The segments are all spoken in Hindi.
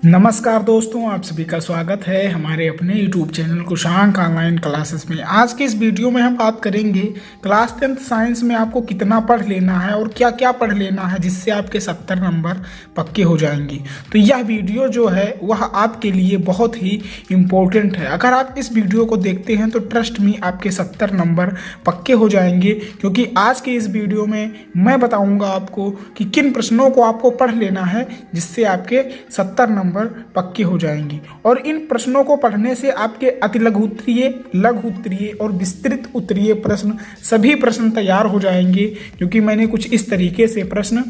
नमस्कार दोस्तों, आप सभी का स्वागत है हमारे अपने YouTube चैनल कुशांक ऑनलाइन क्लासेस में। आज की इस वीडियो में हम बात करेंगे क्लास 10th साइंस में आपको कितना पढ़ लेना है और क्या क्या पढ़ लेना है जिससे आपके 70 नंबर पक्के हो जाएंगे। तो यह वीडियो जो है वह आपके लिए बहुत ही इम्पोर्टेंट है। अगर आप इस वीडियो को देखते हैं तो ट्रस्ट मी आपके 70 नंबर पक्के हो जाएंगे, क्योंकि आज के इस वीडियो में मैं बताऊँगा आपको कि किन प्रश्नों को आपको पढ़ लेना है जिससे आपके 70 नंबर पक्के हो जाएंगे। और इन प्रश्नों को पढ़ने से आपके अति लघु उत्तरीय, लघु उत्तरीय और विस्तृत उत्तरीय प्रश्न सभी प्रश्न तैयार हो जाएंगे, क्योंकि मैंने कुछ इस तरीके से प्रश्न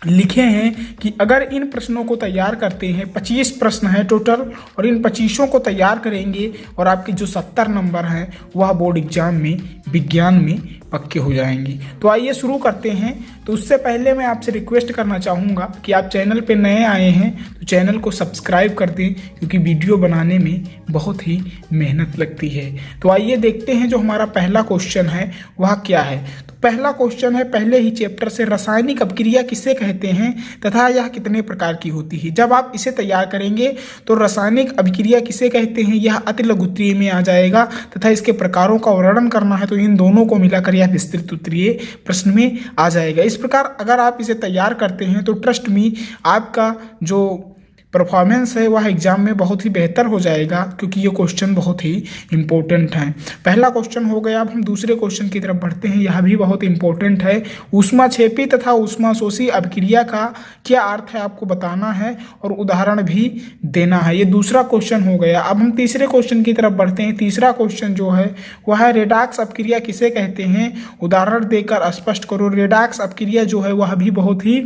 लिखे हैं कि अगर इन प्रश्नों को तैयार करते हैं, 25 प्रश्न हैं टोटल, और इन 25 को तैयार करेंगे और आपके जो 70 नंबर हैं वह बोर्ड एग्जाम में विज्ञान में पक्के हो जाएंगे। तो आइए शुरू करते हैं। तो उससे पहले मैं आपसे रिक्वेस्ट करना चाहूँगा कि आप चैनल पे नए आए हैं तो चैनल को सब्सक्राइब कर दें, क्योंकि वीडियो बनाने में बहुत ही मेहनत लगती है। तो आइए देखते हैं जो हमारा पहला क्वेश्चन है वह क्या है। तो पहला क्वेश्चन है पहले ही चैप्टर से, रासायनिक अभिक्रिया किसे कहते हैं तथा यह कितने प्रकार की होती है। जब आप इसे तैयार करेंगे तो रासायनिक अभिक्रिया किसे कहते हैं यह अति लघु उत्तरीय में आ जाएगा, तथा इसके प्रकारों का वर्णन करना है तो इन दोनों को मिलाकर यह विस्तृत उत्तरीय प्रश्न में आ जाएगा। इस प्रकार अगर आप इसे तैयार करते हैं तो ट्रस्ट मी आपका जो परफॉर्मेंस है वह एग्जाम में बहुत ही बेहतर हो जाएगा, क्योंकि ये क्वेश्चन बहुत ही इंपॉर्टेंट हैं। पहला क्वेश्चन हो गया। अब हम दूसरे क्वेश्चन की तरफ बढ़ते हैं। यह भी बहुत इंपॉर्टेंट है। ऊष्माक्षेपी तथा ऊष्माशोषी अभिक्रिया का क्या अर्थ है आपको बताना है और उदाहरण भी देना है। ये दूसरा क्वेश्चन हो गया। अब हम तीसरे क्वेश्चन की तरफ बढ़ते हैं। तीसरा क्वेश्चन जो है वह है रेडॉक्स अभिक्रिया किसे कहते हैं, उदाहरण देकर स्पष्ट करो। रेडॉक्स अभिक्रिया जो है वह भी बहुत ही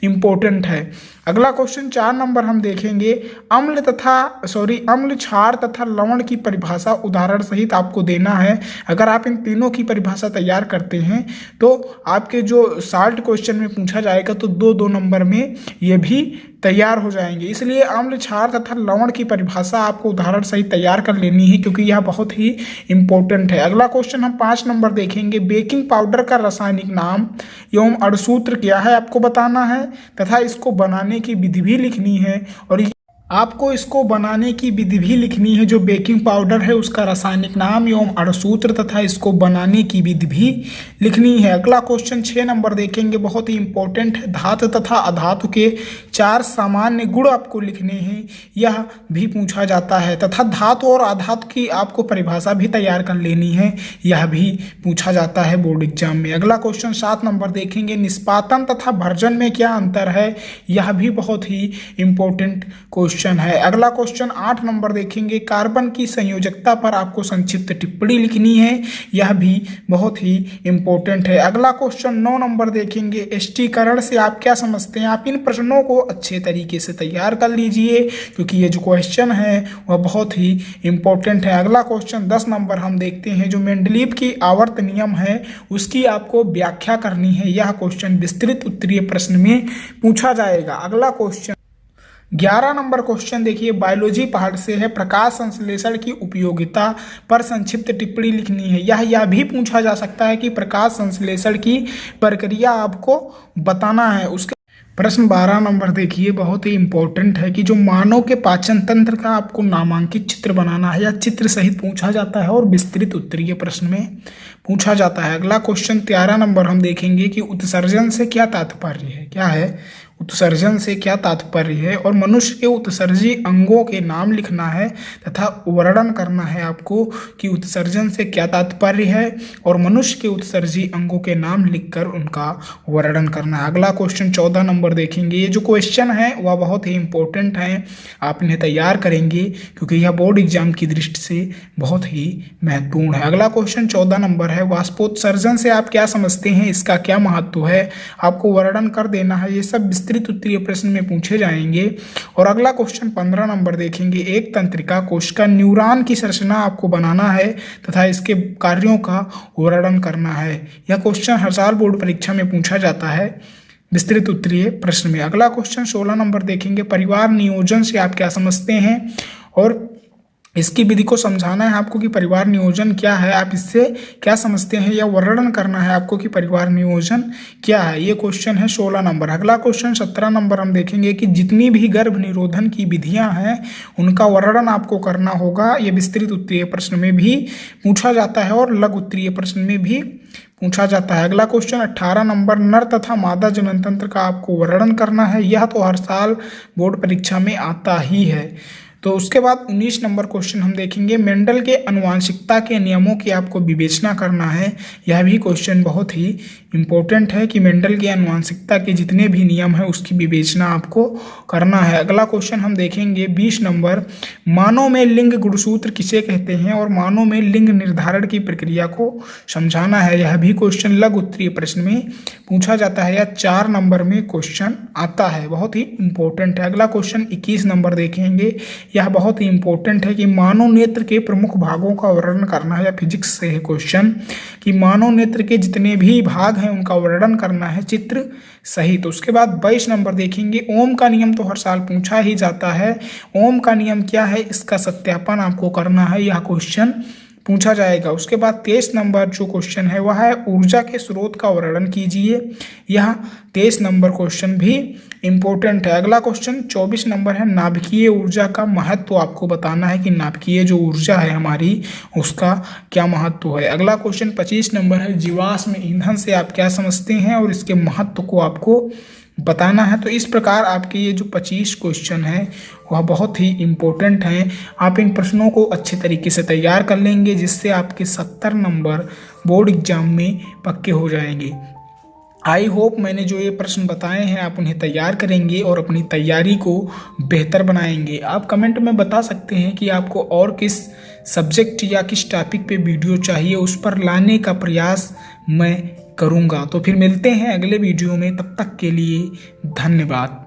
इंपॉर्टेंट है। अगला क्वेश्चन 4 नंबर हम देखेंगे। अम्ल क्षार तथा लवण की परिभाषा उदाहरण सहित आपको देना है। अगर आप इन तीनों की परिभाषा तैयार करते हैं तो आपके जो साल्ट क्वेश्चन में पूछा जाएगा तो 2-2 नंबर में ये भी तैयार हो जाएंगे। इसलिए अम्ल, क्षार तथा लवण की परिभाषा आपको उदाहरण सहित तैयार कर लेनी है, क्योंकि यह बहुत ही इंपॉर्टेंट है। अगला क्वेश्चन हम 5 नंबर देखेंगे। बेकिंग पाउडर का रासायनिक नाम एवं अणुसूत्र क्या है आपको बताना है, तथा इसको बनाने की विधि भी लिखनी है। और आपको इसको बनाने की विधि भी लिखनी है। जो बेकिंग पाउडर है उसका रासायनिक नाम एवं अणुसूत्र तथा इसको बनाने की विधि भी लिखनी है। अगला क्वेश्चन 6 नंबर देखेंगे, बहुत ही इंपॉर्टेंट है। धातु तथा अधातु के 4 सामान्य गुण आपको लिखने हैं, यह भी पूछा जाता है। तथा धातु और अधातु की आपको परिभाषा भी तैयार कर लेनी है, यह भी पूछा जाता है बोर्ड एग्जाम में। अगला क्वेश्चन 7 नंबर देखेंगे। निष्पादन तथा भर्जन में क्या अंतर है, यह भी बहुत ही इंपॉर्टेंट क्वेश्चन है। अगला क्वेश्चन 8 नंबर देखेंगे। कार्बन की संयोजकता पर आपको संक्षिप्त टिप्पणी लिखनी है, यह भी बहुत ही इंपॉर्टेंट है। अगला क्वेश्चन 9 नंबर देखेंगे। एष्टीकरण से आप क्या समझते हैं। आप इन प्रश्नों को अच्छे तरीके से तैयार कर लीजिए, क्योंकि ये जो क्वेश्चन है वह बहुत ही इंपॉर्टेंट है। अगला क्वेश्चन 10 नंबर हम देखते हैं। जो मेंडलीव की आवर्त नियम है उसकी आपको व्याख्या करनी है। यह क्वेश्चन विस्तृत उत्तरीय प्रश्न में पूछा जाएगा। अगला क्वेश्चन 11 नंबर क्वेश्चन देखिए, बायोलॉजी पार्ट से है। प्रकाश संश्लेषण की उपयोगिता पर संक्षिप्त टिप्पणी लिखनी है। यह भी पूछा जा सकता है कि प्रकाश संश्लेषण की प्रक्रिया आपको बताना है। उसके प्रश्न 12 नंबर देखिए, बहुत ही इंपॉर्टेंट है कि जो मानव के पाचन तंत्र का आपको नामांकित चित्र बनाना है, या चित्र सहित पूछा जाता है और विस्तृत उत्तरीय प्रश्न में पूछा जाता है। अगला क्वेश्चन 13 नंबर हम देखेंगे कि उत्सर्जन से क्या तात्पर्य है। क्या है उत्सर्जन से क्या तात्पर्य है, और मनुष्य के उत्सर्जी अंगों के नाम लिखना है तथा वर्णन करना है आपको कि उत्सर्जन से क्या तात्पर्य है, और मनुष्य के उत्सर्जी अंगों के नाम लिखकर उनका वर्णन करना है। अगला क्वेश्चन 14 नंबर देखेंगे। ये जो क्वेश्चन है वह बहुत ही इंपॉर्टेंट है, आप इन्हें तैयार करेंगे क्योंकि यह बोर्ड एग्जाम की दृष्टि से बहुत ही महत्वपूर्ण है। अगला क्वेश्चन 14 नंबर है। वाष्पोत्सर्जन से आप क्या समझते हैं, इसका क्या महत्व है, आपको वर्णन कर देना है। ये सब विस्तृत उत्तरीय प्रश्न में पूछे जाएंगे। और अगला क्वेश्चन 15 नंबर देखेंगे। एक तंत्रिका कोशिका न्यूरॉन की संरचना आपको बनाना है तथा इसके कार्यों का वर्णन करना है। यह क्वेश्चन हर साल बोर्ड परीक्षा में पूछा जाता है विस्तृत उत्तरीय प्रश्न में। अगला क्वेश्चन 16 नंबर देखेंगे। परिवार नियोजन से आप क्या समझते हैं, और इसकी विधि को समझाना है आपको कि परिवार नियोजन क्या है, आप इससे क्या समझते हैं, या वर्णन करना है आपको कि परिवार नियोजन क्या है। ये क्वेश्चन है 16 नंबर। अगला क्वेश्चन 17 नंबर हम देखेंगे कि जितनी भी गर्भ निरोधन की विधियां हैं उनका वर्णन आपको करना होगा। ये विस्तृत उत्तरीय प्रश्न में भी पूछा जाता है और लघु उत्तरीय प्रश्न में भी पूछा जाता है। अगला क्वेश्चन 18 नंबर, नर तथा मादा जनन तंत्र का आपको वर्णन करना है। यह तो हर साल बोर्ड परीक्षा में आता ही है। तो उसके बाद 19 नंबर क्वेश्चन हम देखेंगे, मेंडल के आनुवांशिकता के नियमों की आपको विवेचना करना है। यह भी क्वेश्चन बहुत ही इंपॉर्टेंट है कि मेंडल के आनुवांशिकता के जितने भी नियम है उसकी विवेचना आपको करना है। अगला क्वेश्चन हम देखेंगे 20 नंबर, मानव में लिंग गुणसूत्र किसे कहते हैं और मानव में लिंग निर्धारण की प्रक्रिया को समझाना है। यह भी क्वेश्चन लघु उत्तरीय प्रश्न में पूछा जाता है या 4 नंबर में क्वेश्चन आता है, बहुत ही इंपॉर्टेंट है। अगला क्वेश्चन 21 नंबर देखेंगे, यह बहुत ही इंपॉर्टेंट है कि मानव नेत्र के प्रमुख भागों का वर्णन करना है, या फिजिक्स से है क्वेश्चन कि मानव नेत्र के जितने भी भाग हैं उनका वर्णन करना है चित्र सहित। उसके बाद 22 नंबर देखेंगे, ओम का नियम तो हर साल पूछा ही जाता है। ओम का नियम क्या है इसका सत्यापन आपको करना है, यह क्वेश्चन पूछा जाएगा। उसके बाद 23 नंबर जो क्वेश्चन है वह है ऊर्जा के स्रोत का वर्णन कीजिए। यह 23 नंबर क्वेश्चन भी इंपॉर्टेंट है। अगला क्वेश्चन 24 नंबर है, नाभिकीय ऊर्जा का महत्व आपको बताना है कि नाभिकीय जो ऊर्जा है हमारी उसका क्या महत्व है। अगला क्वेश्चन 25 नंबर है, जीवाश्म ईंधन से आप क्या समझते हैं और इसके महत्व को आपको बताना है। तो इस प्रकार आपके ये जो 25 क्वेश्चन हैं वह बहुत ही इम्पोर्टेंट हैं। आप इन प्रश्नों को अच्छे तरीके से तैयार कर लेंगे जिससे आपके 70 नंबर बोर्ड एग्जाम में पक्के हो जाएंगे। आई होप मैंने जो ये प्रश्न बताए हैं आप उन्हें तैयार करेंगे और अपनी तैयारी को बेहतर बनाएंगे। आप कमेंट में बता सकते हैं कि आपको और किस सब्जेक्ट या किस टॉपिक पे वीडियो चाहिए, उस पर लाने का प्रयास मैं करूँगा। तो फिर मिलते हैं अगले वीडियो में, तब तक के लिए धन्यवाद।